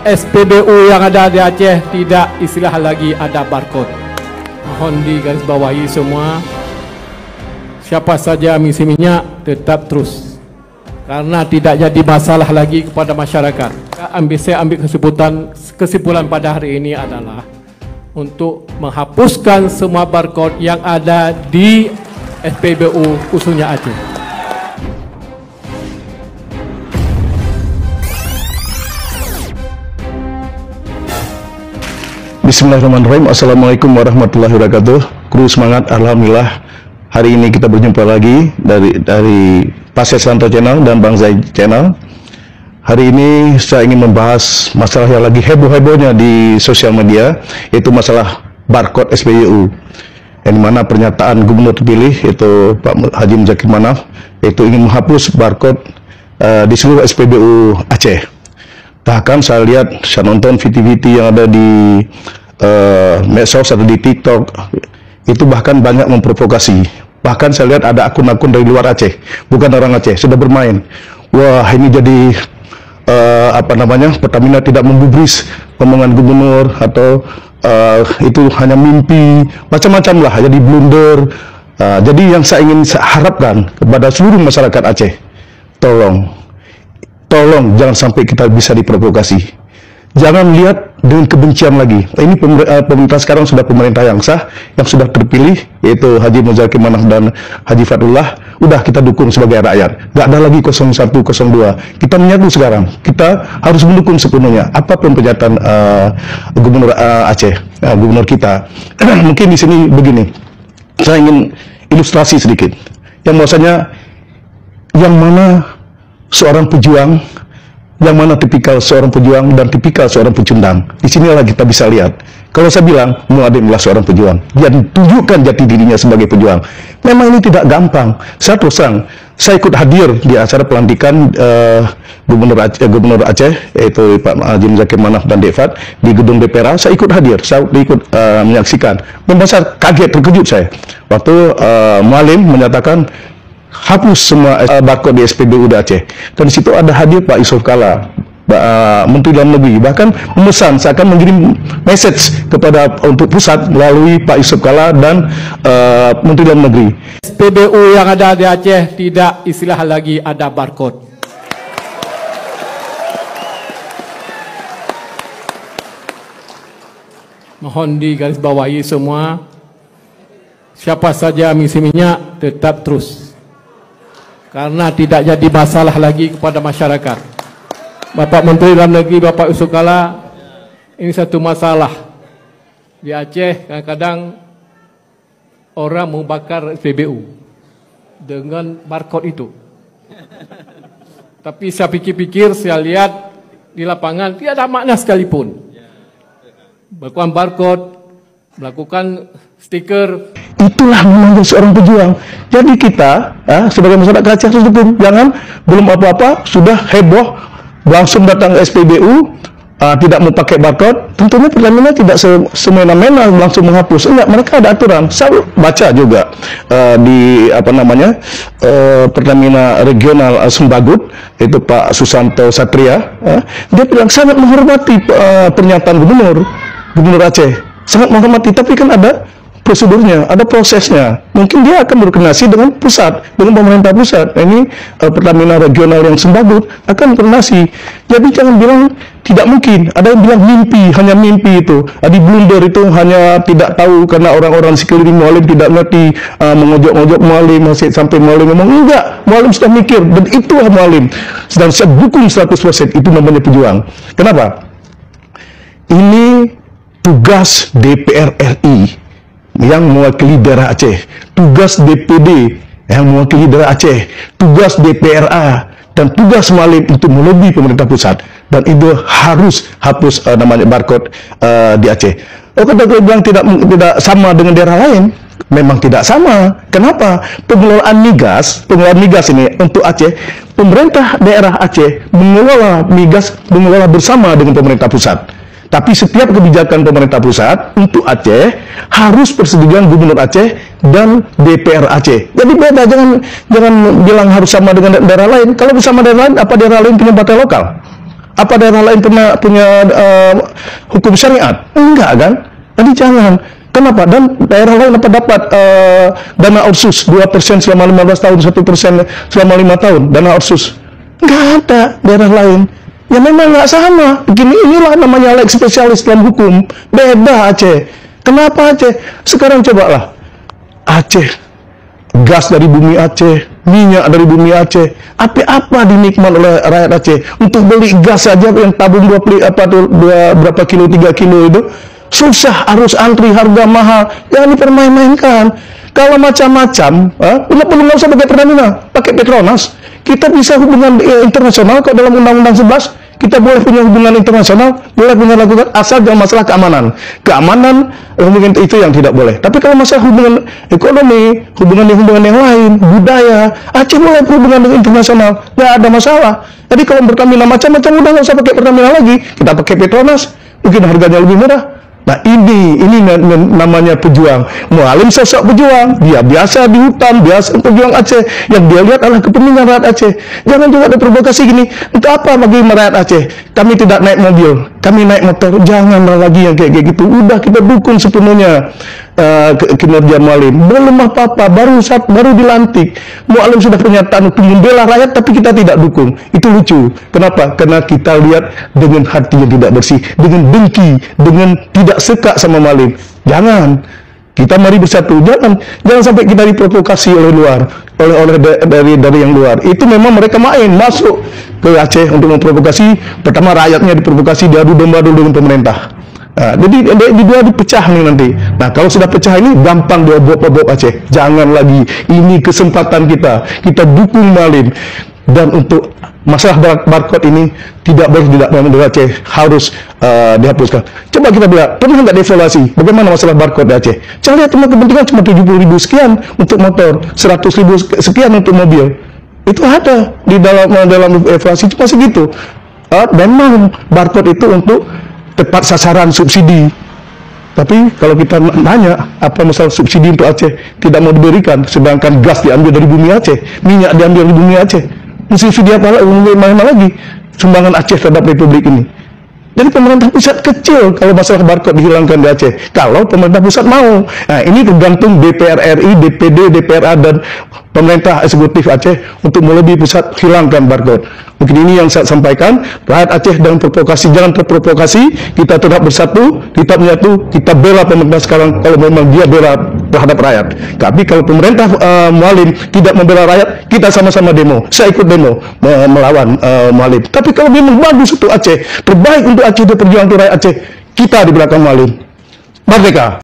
SPBU yang ada di Aceh tidak istilah lagi ada barcode. Mohon digarisbawahi semua, siapa saja mengisi minyak tetap terus, karena tidak jadi masalah lagi kepada masyarakat. Saya ambil kesimpulan pada hari ini adalah untuk menghapuskan semua barcode yang ada di SPBU khususnya Aceh. Bismillahirrahmanirrahim. Assalamualaikum warahmatullahi wabarakatuh. Kru semangat, alhamdulillah. Hari ini kita berjumpa lagi dari Pasir Santo Channel dan Bang Zai Channel. Hari ini saya ingin membahas masalah yang lagi heboh-hebohnya di sosial media, yaitu masalah barcode SPBU. Yang dimana pernyataan Gubernur terpilih, yaitu Pak Haji Muzakir Manaf, yaitu ingin menghapus barcode di seluruh SPBU Aceh. Bahkan saya lihat, saya nonton VT-VT yang ada di medsos atau di TikTok, itu bahkan banyak memprovokasi. Bahkan saya lihat ada akun-akun dari luar Aceh, bukan orang Aceh, sudah bermain. Wah, ini jadi Pertamina tidak menggubris omongan gubernur, atau itu hanya mimpi, macam-macam lah, jadi blunder. Jadi yang saya ingin harapkan kepada seluruh masyarakat Aceh, tolong jangan sampai kita bisa diprovokasi. Jangan lihat dengan kebencian lagi. Ini pemerintah sekarang sudah pemerintah yang sah, yang sudah terpilih, yaitu Haji Muzakir Manaf dan Haji Fadlullah. Udah kita dukung sebagai rakyat. Gak ada lagi 01, 02. Kita menyatu sekarang. Kita harus mendukung sepenuhnya apapun pernyataan Gubernur Aceh, Gubernur kita. Mungkin di sini begini, saya ingin ilustrasi sedikit. Yang bahwasanya yang mana seorang pejuang, yang mana tipikal seorang pejuang dan tipikal seorang pecundang. Di sinilah kita bisa lihat. Kalau saya bilang Muadim adalah seorang pejuang, dia tunjukkan jati dirinya sebagai pejuang. Memang ini tidak gampang. Saya terus terang, saya ikut hadir di acara pelantikan Gubernur Aceh, yaitu Pak Haji Muzakir Manaf dan Dek Fad di gedung DPR. Saya ikut hadir, saya ikut menyaksikan. Memang saya kaget, terkejut saya waktu Mualim menyatakan hapus semua barcode di SPBU Aceh. Dan di situ ada hadir Pak Yusuf Kala, Menteri Dalam Negeri, bahkan memesan seakan mengirim message untuk pusat melalui Pak Yusuf Kala dan Menteri Dalam Negeri. SPBU yang ada di Aceh tidak istilah lagi ada barcode. Mohon digarisbawahi semua, siapa saja mengisi minyak tetap terus, karena tidak jadi masalah lagi kepada masyarakat. Bapak Menteri Dalam Negeri, Bapak Yusuf Kala, ini satu masalah. Di Aceh kadang-kadang orang membakar SPBU dengan barcode itu. Tapi saya pikir-pikir, saya lihat di lapangan, tidak ada makna sekalipun. Melakukan barcode, melakukan stiker. Itulah menjadi seorang pejuang. Jadi kita sebagai masyarakat Aceh harus dukung. Jangan belum apa-apa sudah heboh langsung datang ke SPBU, tidak mau pakai barcode. Tentunya Pertamina tidak semena-mena langsung menghapus. Enggak, mereka ada aturan. Saya baca juga di Pertamina Regional Sembagut, itu Pak Susanto Satria, dia bilang sangat menghormati pernyataan Gubernur Aceh, sangat menghormati, tapi kan ada prosedurnya, ada prosesnya. Mungkin dia akan berkoordinasi dengan pusat, dengan pemerintah pusat. Ini Pertamina Regional yang Sembagut akan koordinasi. Jadi jangan bilang tidak mungkin. Ada yang bilang mimpi, hanya mimpi itu. Di blunder itu hanya tidak tahu karena orang-orang sekeliling Mualim tidak ngerti, mengojok-ojok Mualim sampai Mualim ngomong enggak. Mualim sudah mikir dan itulah Mualim. Dan saya dukung 100%, itu namanya pejuang. Kenapa? Ini tugas DPR RI yang mewakili daerah Aceh, tugas DPD yang mewakili daerah Aceh, tugas DPRA, dan tugas Mualim untuk melobi pemerintah pusat. Dan itu harus hapus namanya barcode di Aceh. Kalau bilang tidak sama dengan daerah lain, memang tidak sama. Kenapa? Pengelolaan migas ini untuk Aceh, pemerintah daerah Aceh mengelola migas, mengelola bersama dengan pemerintah pusat. Tapi setiap kebijakan pemerintah pusat untuk Aceh harus persetujuan Gubernur Aceh dan DPR Aceh. Jadi beda, jangan bilang harus sama dengan daerah lain. Kalau bersama daerah lain, apa daerah lain punya partai lokal? Apa daerah lain pernah punya hukum syariat? Enggak kan? Jadi jangan. Kenapa? Dan daerah lain apa dapat dana otsus 2% selama 15 tahun, 1% selama 5 tahun dana otsus? Enggak ada daerah lain. Ya memang nggak sama. Inilah namanya lex spesialis dalam hukum. Beda Aceh. Kenapa Aceh? Sekarang cobalah Aceh, gas dari bumi Aceh, minyak dari bumi Aceh, apa dinikmat oleh rakyat Aceh. Untuk beli gas saja yang tabung berapa kilo, 3 kilo itu susah, harus antri, harga mahal. Jangan dipermain-mainkan. Kalau macam-macam, nggak usah pakai Pertamina, pakai Petronas. Kita bisa hubungan internasional. Kok dalam Undang-Undang 11 kita boleh punya hubungan internasional, boleh punya lakukan, asal dalam masalah keamanan. Keamanan mungkin itu yang tidak boleh. Tapi kalau masalah hubungan ekonomi, hubungan yang lain, budaya, Aceh boleh hubungan dengan internasional, nggak ada masalah. Jadi kalau Pertamina macam-macam udah nggak usah pakai Pertamina lagi, kita pakai Petronas, mungkin harganya lebih murah. Nah ini namanya pejuang. Mualim sosok pejuang, dia biasa di hutan, biasa pejuang Aceh. Yang dia lihat adalah kepentingan rakyat Aceh. Jangan juga ada provokasi gini. Untuk apa bagi rakyat Aceh? Kami tidak naik mobil, kami naik motor. Janganlah lagi yang kayak gitu. Udah kita dukung sepenuhnya kinerja Mualim. Belum apa-apa, baru dilantik. Mualim sudah pernyataan untuk membela rakyat, tapi kita tidak dukung. Itu lucu. Kenapa? Karena kita lihat dengan hati yang tidak bersih, dengan dengki, dengan tidak suka sama Mualim. Jangan. Kita mari bersatu. Jangan sampai kita diprovokasi oleh luar, dari yang luar. Itu memang mereka masuk ke Aceh untuk memprovokasi. Pertama rakyatnya diprovokasi, diadu domba dulu dengan pemerintah. Nah, jadi dia dipecah nih nanti. Nah kalau sudah pecah ini gampang dia bawa Aceh. Jangan lagi. Ini kesempatan kita. Kita dukung Mualim. Dan untuk masalah barcode ini tidak boleh di Aceh, harus dihapuskan. Coba kita lihat, pernah nggak dievaluasi bagaimana masalah barcode di Aceh? Saya lihat cuma kepentingan cuma 70.000 sekian untuk motor, 100.000 sekian untuk mobil. Itu ada di dalam evaluasi cuma segitu. Memang barcode itu untuk tepat sasaran subsidi. Tapi kalau kita nanya apa masalah subsidi untuk Aceh tidak mau diberikan, sedangkan gas diambil dari bumi Aceh, minyak diambil dari bumi Aceh. Subsidi apa lagi sumbangan Aceh terhadap Republik ini. Jadi pemerintah pusat kecil kalau masalah barcode dihilangkan di Aceh. Kalau pemerintah pusat mau. Nah ini tergantung DPR RI, DPD, DPRA dan pemerintah eksekutif Aceh untuk mulai di pusat hilangkan barcode. Mungkin ini yang saya sampaikan. Rakyat Aceh dalam provokasi, jangan terprovokasi. Kita tetap bersatu, kita menyatu, kita bela pemerintah sekarang kalau memang dia bela terhadap rakyat. Tapi kalau pemerintah Mualim tidak membela rakyat, kita sama-sama demo. Saya ikut demo melawan Mualim. Tapi kalau memang bagus untuk Aceh, terbaik untuk Aceh, itu perjuangan untuk rakyat Aceh, kita di belakang Mualim. Merdeka!